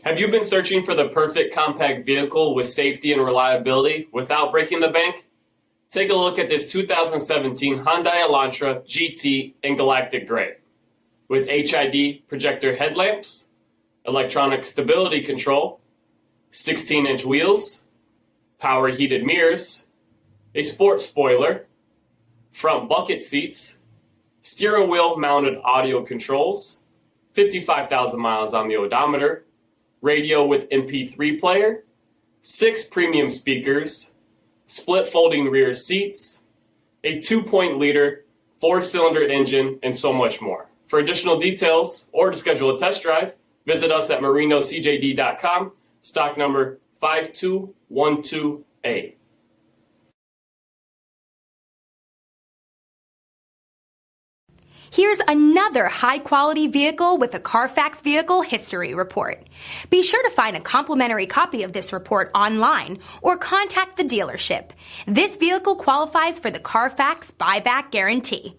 Have you been searching for the perfect compact vehicle with safety and reliability without breaking the bank? Take a look at this 2017 Hyundai Elantra GT in Galactic Gray. With HID projector headlamps, electronic stability control, 16-inch wheels, power heated mirrors, a sport spoiler, front bucket seats, steering wheel mounted audio controls, 55,000 miles on the odometer, radio with MP3 player, 6 premium speakers, split folding rear seats, a 2.0-liter 4-cylinder engine, and so much more. For additional details or to schedule a test drive, visit us at marinocjd.com, stock number 5212A. Here's another high-quality vehicle with a Carfax Vehicle History Report. Be sure to find a complimentary copy of this report online or contact the dealership. This vehicle qualifies for the Carfax Buyback Guarantee.